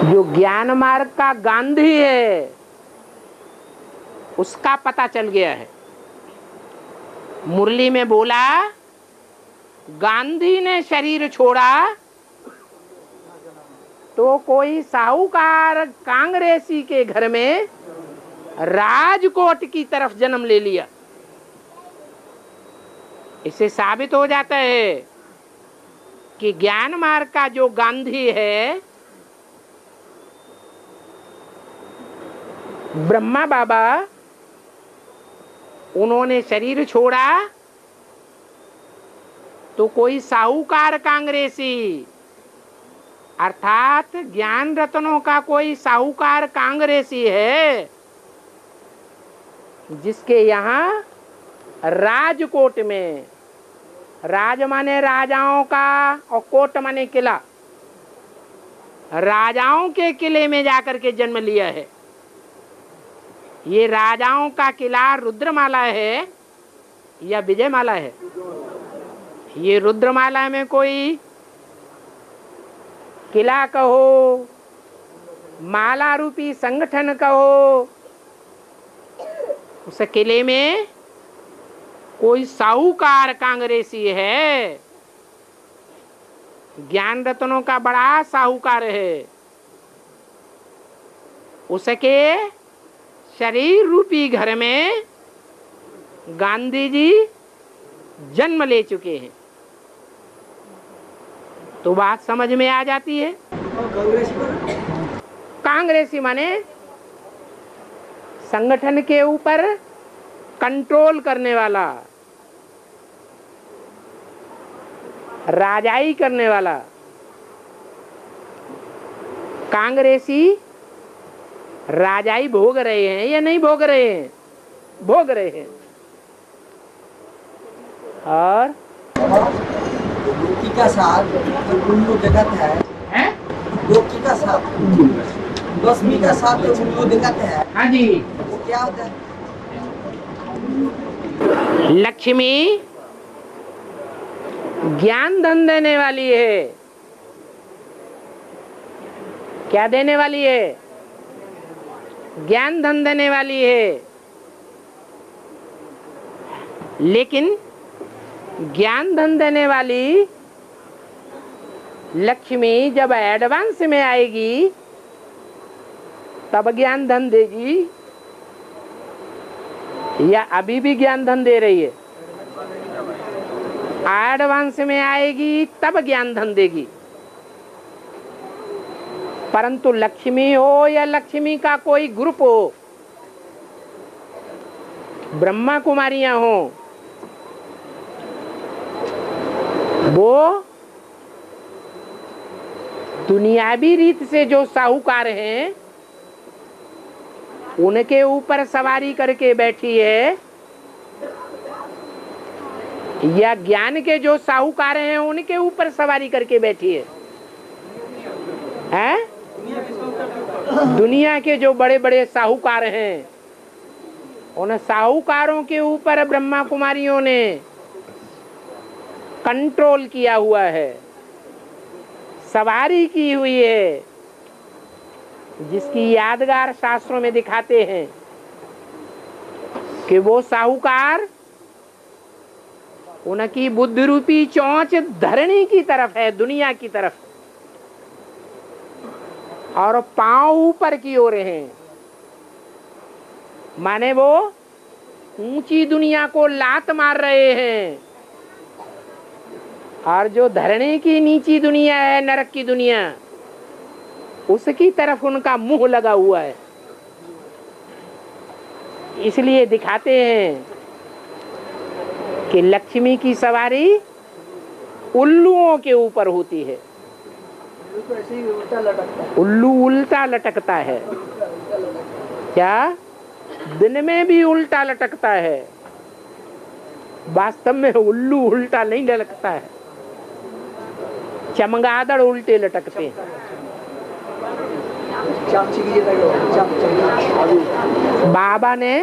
जो ज्ञान मार्ग का गांधी है उसका पता चल गया है। मुरली में बोला, गांधी ने शरीर छोड़ा तो कोई साहूकार कांग्रेसी के घर में राजकोट की तरफ जन्म ले लिया। इससे साबित हो जाता है कि ज्ञान मार्ग का जो गांधी है ब्रह्मा बाबा, उन्होंने शरीर छोड़ा तो कोई साहूकार कांग्रेसी अर्थात ज्ञान रत्नों का कोई साहूकार कांग्रेसी है जिसके यहाँ राजकोट में, राज माने राजाओं का और कोट माने किला, राजाओं के किले में जाकर के जन्म लिया है। ये राजाओं का किला रुद्रमाला है या विजयमाला है? ये रुद्रमाला में कोई किला कहो, माला रूपी संगठन कहो, उस किले में कोई साहूकार कांग्रेसी है, ज्ञान रत्नों का बड़ा साहूकार है, उसके शरीर रूपी घर में गांधी जी जन्म ले चुके हैं। तो बात समझ में आ जाती है। कांग्रेसी माने संगठन के ऊपर कंट्रोल करने वाला, राजाई करने वाला। कांग्रेसी राजाई भोग रहे हैं या नहीं भोग रहे हैं? भोग रहे हैं। और योगी का साथ उल्लू जगत है, योगी का साथ, दसवीं का साथ उल्लू जगत है। हाँ जी, वो क्या होता है? लक्ष्मी ज्ञान धन देने वाली है। क्या देने वाली है? ज्ञान धन देने वाली है। लेकिन ज्ञान धन देने वाली लक्ष्मी जब एडवांस में आएगी तब ज्ञान धन देगी या अभी भी ज्ञान धन दे रही है? एडवांस में आएगी तब ज्ञान धन देगी। परंतु लक्ष्मी हो या लक्ष्मी का कोई ग्रुप हो, ब्रह्मा कुमारियां हो, वो दुनियावी रीत से जो साहूकार हैं उनके ऊपर सवारी करके बैठी है, या ज्ञान के जो साहूकार हैं उनके ऊपर सवारी करके बैठी है? हैं? दुनिया के जो बड़े बड़े साहूकार हैं उन साहूकारों के ऊपर ब्रह्मा कुमारियों ने कंट्रोल किया हुआ है, सवारी की हुई है, जिसकी यादगार शास्त्रों में दिखाते हैं कि वो साहूकार उनकी बुद्धि रूपी चोंच धरणी की तरफ है, दुनिया की तरफ, और पांव ऊपर की ओर हैं। माने वो ऊंची दुनिया को लात मार रहे हैं, और जो धरणी की नीची दुनिया है, नरक की दुनिया, उसकी तरफ उनका मुंह लगा हुआ है। इसलिए दिखाते हैं कि लक्ष्मी की सवारी उल्लुओं के ऊपर होती है। उल्लू उल्टा लटकता है। क्या? दिन में भी उल्टा लटकता है। वास्तव में उल्लू उल्टा नहीं लटकता है, चमगादड़ उल्टे लटकते हैं। बाबा ने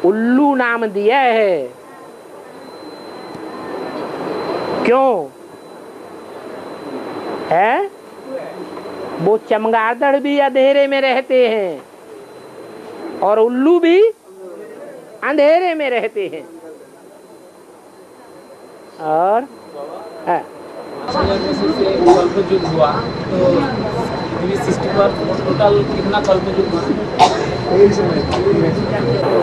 उल्लू नाम दिया है। क्यों है? वो चमगादड़ भी अंधेरे में रहते हैं और उल्लू भी अंधेरे में रहते हैं। और कल्पयुग हुआ तो पृथ्वी सृष्टि पर टोटल कितना कल्पयुग हुआ?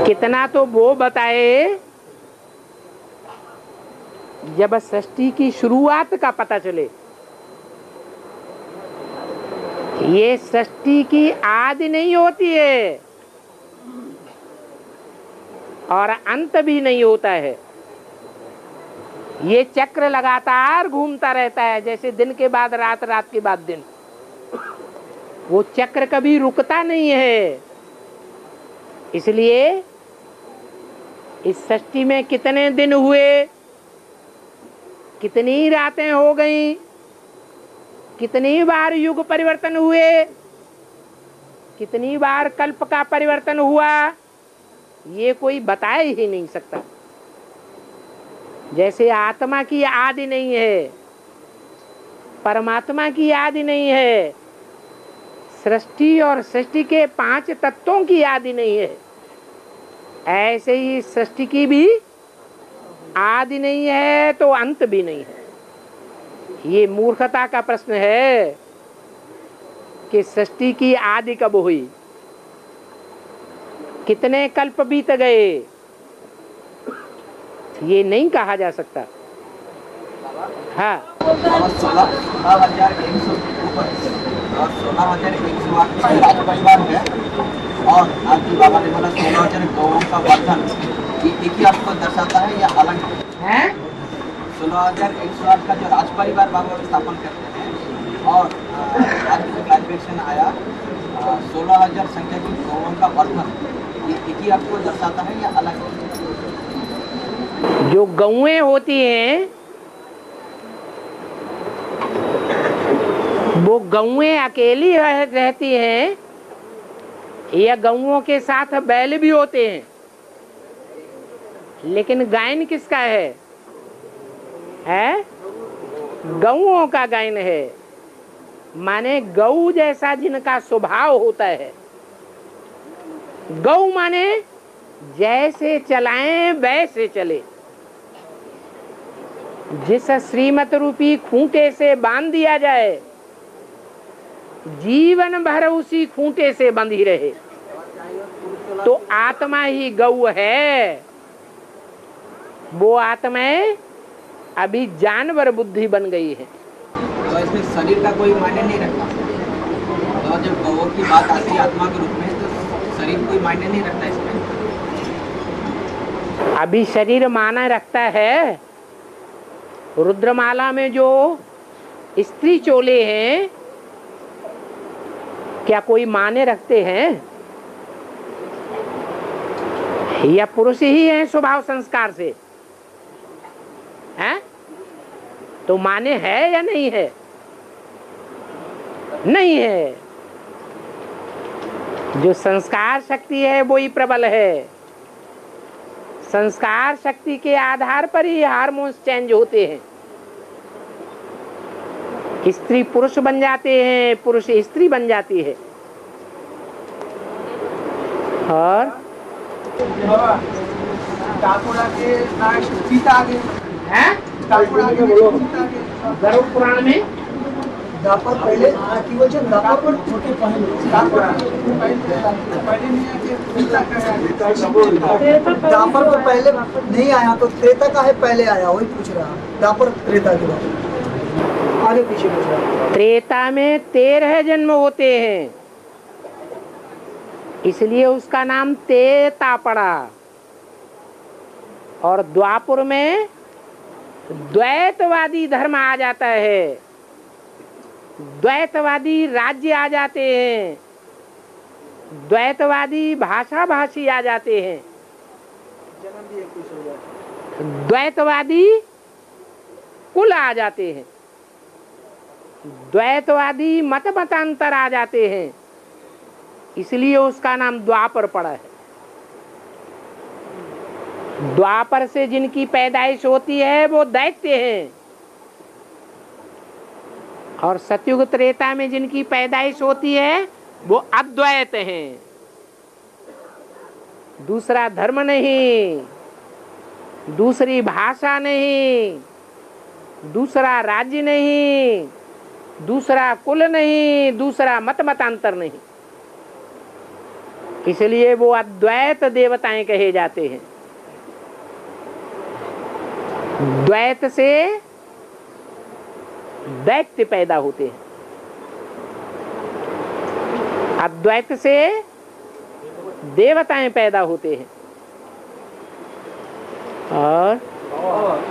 कितना तो वो बताए जब सृष्टि की शुरुआत का पता चले। ये सृष्टि की आदि नहीं होती है और अंत भी नहीं होता है। ये चक्र लगातार घूमता रहता है, जैसे दिन के बाद रात, रात के बाद दिन। वो चक्र कभी रुकता नहीं है। इसलिए इस सृष्टि में कितने दिन हुए, कितनी रातें हो गई, कितनी बार युग परिवर्तन हुए, कितनी बार कल्प का परिवर्तन हुआ, ये कोई बता ही नहीं सकता। जैसे आत्मा की आदि नहीं है, परमात्मा की आदि नहीं है, सृष्टि और सृष्टि के 5 तत्वों की आदि नहीं है, ऐसे ही सृष्टि की भी आदि नहीं है तो अंत भी नहीं है। ये मूर्खता का प्रश्न है कि सृष्टि की आदि कब हुई, कितने कल्प बीत गए, ये नहीं कहा जा सकता। हाँ, 16,108 राज परिवार है और आपकी बाबा ने बोला 16,000 गौओं का वर्धन, ये एक ही आपको दर्शाता है या अलग है? 16,108 का जो राज परिवार बाबा स्थापन करते हैं और आज जो क्लासिफिकेशन आया 16,000 संख्या की गौओं का वर्धन, ये एक ही आपको दर्शाता है या अलग है? जो गौएं होती हैं वो गौएं अकेली रहती हैं या गौओं के साथ बैल भी होते हैं? लेकिन गायन किसका है? गौओं का गायन है। माने गौ जैसा जिनका स्वभाव होता है। गौ माने जैसे चलाएं वैसे चले। जिस श्रीमत रूपी खूंटे से बांध दिया जाए, जीवन भर उसी खूंटे से बंधी रहे, तो आत्मा ही गौ है। वो आत्माएं अभी जानवर बुद्धि बन गई है। तो इसमें शरीर का कोई मायने नहीं रखता। तो जब गौ की बात आती है आत्मा के रूप में, तो शरीर कोई मायने नहीं रखता इसमें। अभी शरीर माना रखता है। रुद्रमाला में जो स्त्री चोले हैं, क्या कोई माने रखते हैं? या पुरुष ही हैं स्वभाव संस्कार से? हैं? तो माने है या नहीं है? नहीं है। जो संस्कार शक्ति है वो ही प्रबल है। संस्कार शक्ति के आधार पर ही हार्मोन्स चेंज होते हैं। स्त्री पुरुष बन जाते हैं, पुरुष स्त्री बन जाती है। और गरुड़ पुराण में दापर पहले दापर को पहले नहीं आया तो त्रेता का है पहले आया, वही पूछ रहा। दापर त्रेता के बाद आगे पीछे पूछ रहा। त्रेता में 13 जन्म होते हैं, इसलिए उसका नाम त्रेता पड़ा। और द्वापर में द्वैतवादी धर्म आ जाता है, द्वैतवादी राज्य आ जाते हैं, द्वैतवादी भाषा भाषी आ जाते हैं, द्वैतवादी कुल आ जाते हैं, द्वैतवादी मत मतांतर आ जाते हैं। इसलिए उसका नाम द्वापर पड़ा है। द्वापर से जिनकी पैदाइश होती है वो दैत्य हैं। और सतयुग त्रेता में जिनकी पैदाइश होती है वो अद्वैत हैं। दूसरा धर्म नहीं, दूसरी भाषा नहीं, दूसरा राज्य नहीं, दूसरा कुल नहीं, दूसरा मत मतांतर नहीं। इसलिए वो अद्वैत देवताएं कहे जाते हैं। द्वैत से दैत्य पैदा होते हैं, अद्वैत से देवताएं पैदा होते हैं। और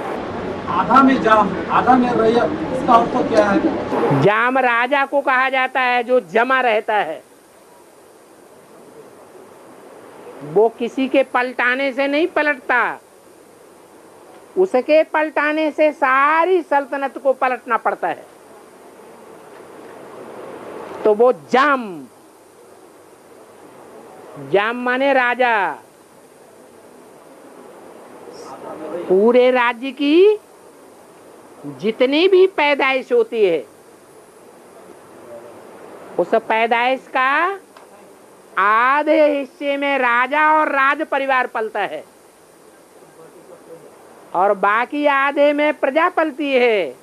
आधा में जाम, आधा में रैयत, इसका अर्थ क्या है? जाम राजा को कहा जाता है जो जमा रहता है। वो किसी के पलटाने से नहीं पलटता, उसके पलटाने से सारी सल्तनत को पलटना पड़ता है। तो वो जाम, जाम माने राजा। पूरे राज्य की जितनी भी पैदाइश होती है उस पैदाइश का आधे हिस्से में राजा और राज परिवार पलता है और बाकी आधे में प्रजा पलती है।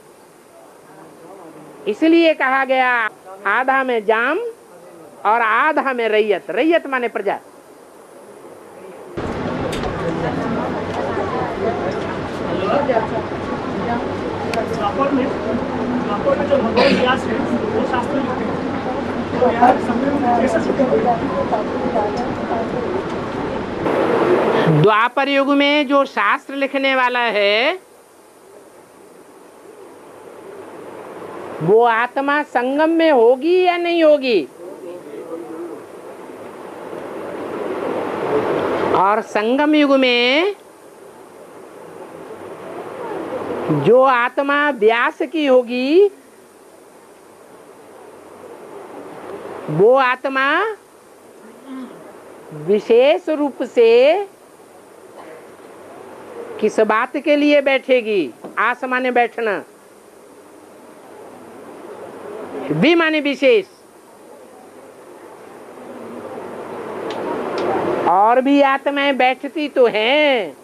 इसलिए कहा गया आधा में जाम और आधा में रैयत। रैयत माने प्रजा। जो भगवान व्यास है वो शास्त्र लिखते हैं। तो यार द्वापर युग में जो शास्त्र लिखने वाला है वो आत्मा संगम में होगी या नहीं होगी? और संगम युग में जो आत्मा व्यास की होगी वो आत्मा विशेष रूप से किस बात के लिए बैठेगी? आस माने बैठना, भी माने विशेष। और भी आत्माएं बैठती तो हैं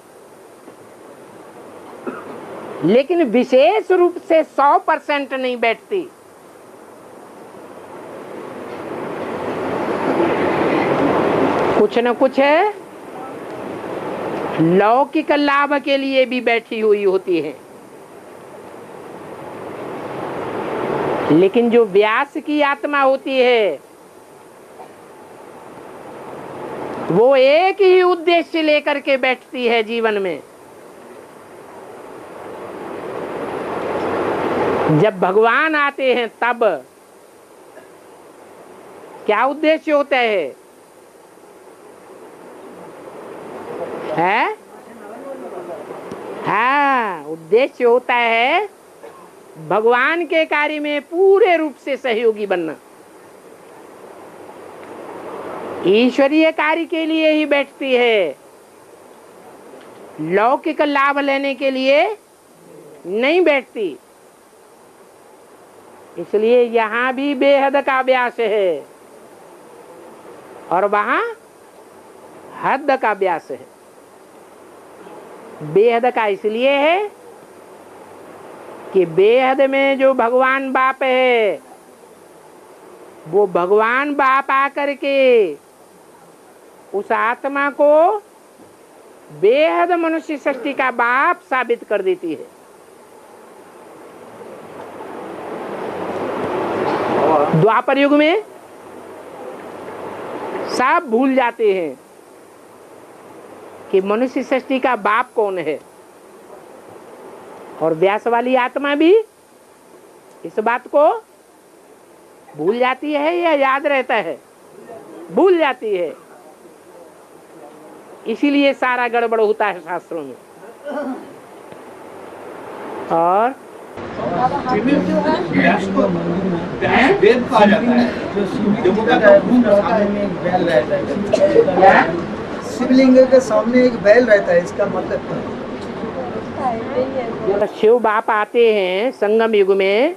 लेकिन विशेष रूप से 100% नहीं बैठती। कुछ न कुछ है लौकिक लाभ के लिए भी बैठी हुई होती है। लेकिन जो व्यास की आत्मा होती है वो एक ही उद्देश्य लेकर के बैठती है जीवन में। जब भगवान आते हैं तब क्या उद्देश्य होता है? हाँ, उद्देश्य होता है भगवान के कार्य में पूरे रूप से सहयोगी बनना। ईश्वरीय कार्य के लिए ही बैठती है, लौकिक लाभ लेने के लिए नहीं बैठती। इसलिए यहाँ भी बेहद का अभ्यास है और वहाँ हद का अभ्यास है। बेहद का इसलिए है कि बेहद में जो भगवान बाप है वो भगवान बाप आकर के उस आत्मा को बेहद मनुष्य सृष्टि का बाप साबित कर देती है। द्वापर युग में सब भूल जाते हैं कि मनुष्य सृष्टि का बाप कौन है। और व्यास वाली आत्मा भी इस बात को भूल जाती है या याद रहता है? भूल जाती है। इसीलिए सारा गड़बड़ होता है शास्त्रों में। और व्यास को वेद कहा जाता है। शिवलिंग के सामने एक बैल रहता है, इसका मतलब शिव बाप आते हैं संगम युग में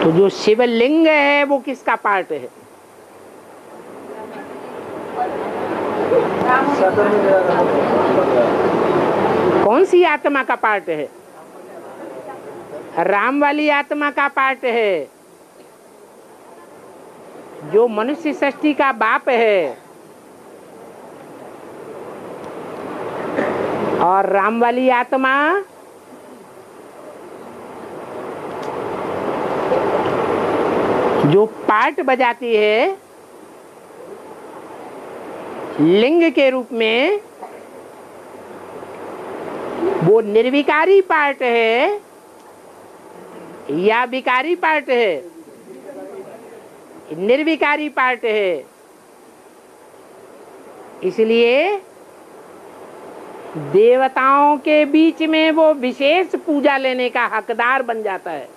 तो जो शिवलिंग है वो किसका पार्ट है? कौन सी आत्मा का पार्ट है? राम वाली आत्मा का पार्ट है, जो मनुष्य सृष्टि का बाप है। और राम वाली आत्मा जो पार्ट बजाती है लिंग के रूप में, वो निर्विकारी पार्ट है या विकारी पार्ट है? निर्विकारी पार्ट है। इसलिए देवताओं के बीच में वो विशेष पूजा लेने का हकदार बन जाता है।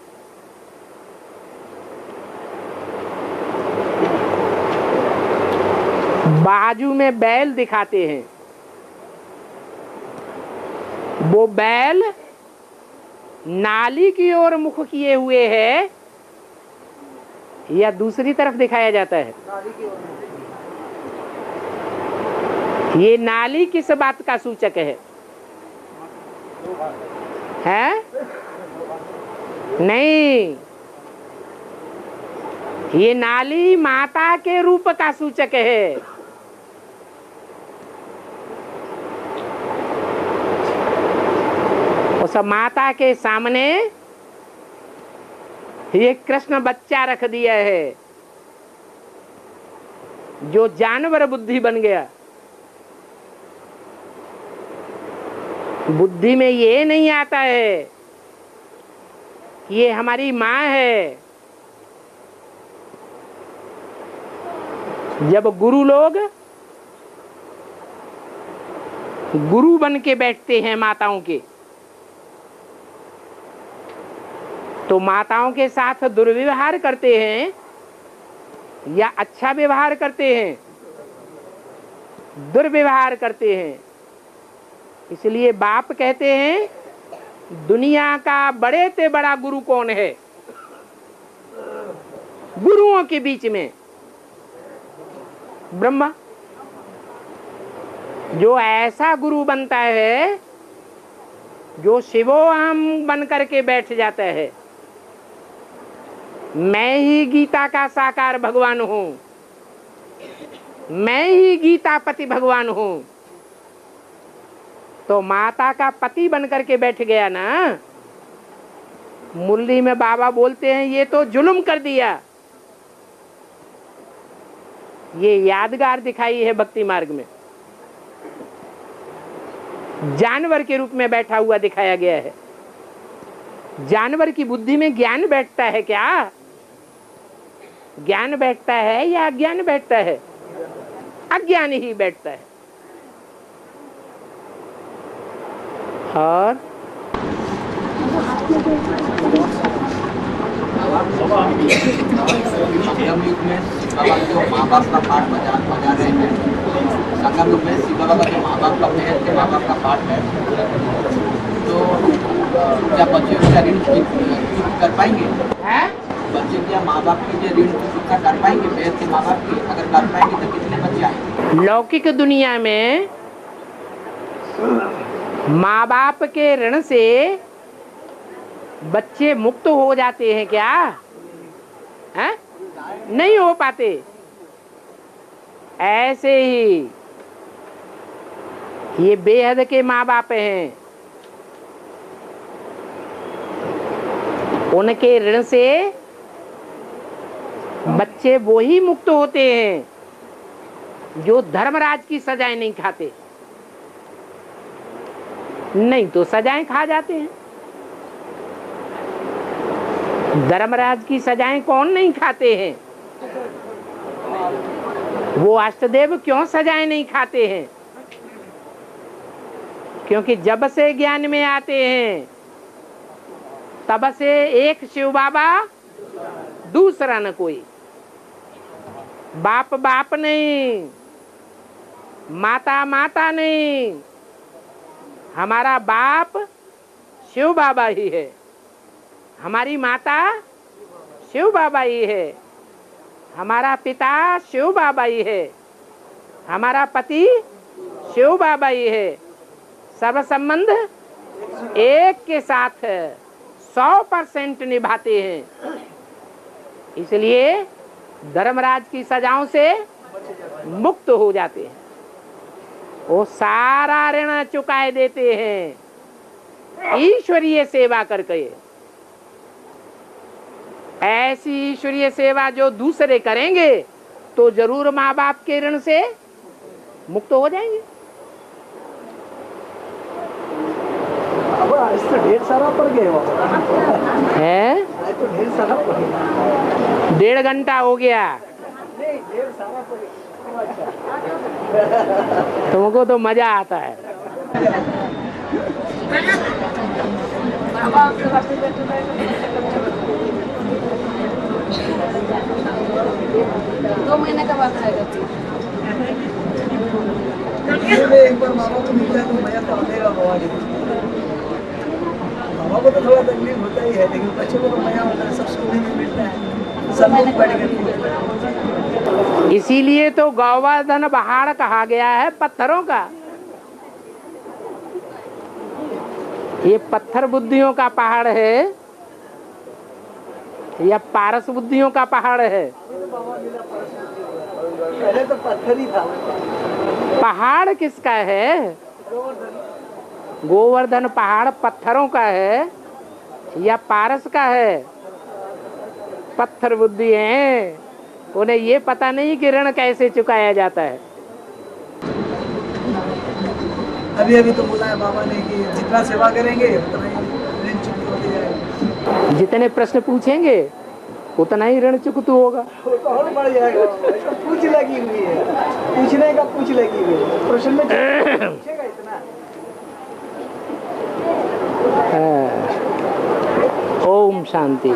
बाजू में बैल दिखाते हैं, वो बैल नाली की ओर मुख किए हुए है या दूसरी तरफ दिखाया जाता है? ये नाली किस बात का सूचक है? हैं? नहीं, ये नाली माता के रूप का सूचक है। उस माता के सामने ये कृष्ण बच्चा रख दिया है जो जानवर बुद्धि बन गया। बुद्धि में ये नहीं आता है ये हमारी माँ है। जब गुरु लोग गुरु बन के बैठते हैं माताओं के, तो माताओं के साथ दुर्व्यवहार करते हैं या अच्छा व्यवहार करते हैं? दुर्व्यवहार करते हैं। इसलिए बाप कहते हैं दुनिया का बड़े से बड़ा गुरु कौन है? गुरुओं के बीच में ब्रह्मा। जो ऐसा गुरु बनता है जो शिवोहम बन करके बैठ जाता है, मैं ही गीता का साकार भगवान हूं, मैं ही गीतापति भगवान हूं, तो माता का पति बन करके बैठ गया ना। मुरली में बाबा बोलते हैं ये तो जुल्म कर दिया। ये यादगार दिखाई है भक्ति मार्ग में, जानवर के रूप में बैठा हुआ दिखाया गया है। जानवर की बुद्धि में ज्ञान बैठता है क्या? ज्ञान बैठता है या अज्ञान बैठता है? अज्ञान ही बैठता है। और संगम युग में शिव बाबा जो माँ बाप का पाठ बजा रहे हैं, संगम युग में शिव बाबा का जो माँ बाप का मेहर के माँ बाप का पाठ है, तो क्या बच्चे उसका ऋण चुकता कर पाएंगे? बच्चे क्या माँ बाप की जो ऋण चुकता कर पाएंगे? मेहर के माँ बाप की अगर कर पाएंगे तो कितने बच्चे आएंगे? लौकिक दुनिया में माँ बाप के ऋण से बच्चे मुक्त हो जाते हैं क्या? हैं? नहीं हो पाते। ऐसे ही ये बेहद के माँ बाप हैं, उनके ऋण से बच्चे वो ही मुक्त होते हैं जो धर्मराज की सजाएं नहीं खाते। नहीं तो सजाएं खा जाते हैं। धर्मराज की सजाएं कौन नहीं खाते हैं? वो अष्टदेव क्यों सजाएं नहीं खाते हैं? क्योंकि जब से ज्ञान में आते हैं तब से एक शिव बाबा दूसरा न कोई। बाप बाप नहीं, माता माता नहीं, हमारा बाप शिव बाबा ही है, हमारी माता शिव बाबा ही है, हमारा पिता शिव बाबा ही है, हमारा पति शिव बाबा ही है। सर्व संबंध एक के साथ 100% निभाते हैं। इसलिए धर्मराज की सजाओं से मुक्त हो जाते हैं। वो सारा ऋण चुकाए देते हैं ईश्वरीय सेवा करके। ऐसी ईश्वरीय सेवा जो दूसरे करेंगे तो जरूर माँ बाप के ऋण से मुक्त हो जाएंगे। अब आज तो ढेर सारा पड़ गए है, आज तो ढेर सारा पड़ गया। 1.5 घंटा हो गया। नहीं, ढेर सारा पड़ गया। तुमको तो मजा आता है। दो महीने का बाद आएगा। एक बार मामा को मिलता है तो मजा तो आएगा बाबा जी। मामा को तो थोड़ा तकलीफ होता ही है, लेकिन बच्चों को तो मजा होता है, सब सुनने में मिलता है, सब लोग बैठ गए। इसीलिए तो गोवर्धन पहाड़ कहा गया है पत्थरों का। ये पत्थर बुद्धियों का पहाड़ है या पारस बुद्धियों का पहाड़ है? पहले तो पत्थर ही था। पहाड़ किसका है? गोवर्धन पहाड़ पत्थरों का है या पारस का है? पत्थर बुद्धि है, उन्हें ये पता नहीं कि ऋण कैसे चुकाया जाता है। अभी अभी तो बोला है बाबा ने कि जितना सेवा करेंगे उतना ही ऋण चुकता होते जाएगा। जितने प्रश्न पूछेंगे उतना ही ऋण चुकता होगा। वो तो और बढ़ जाएगा। इसका पूछ लगी हुई है, पूछने का पूछ लगी हुई है, प्रश्न में पूछेगा इतना। ओम शांति।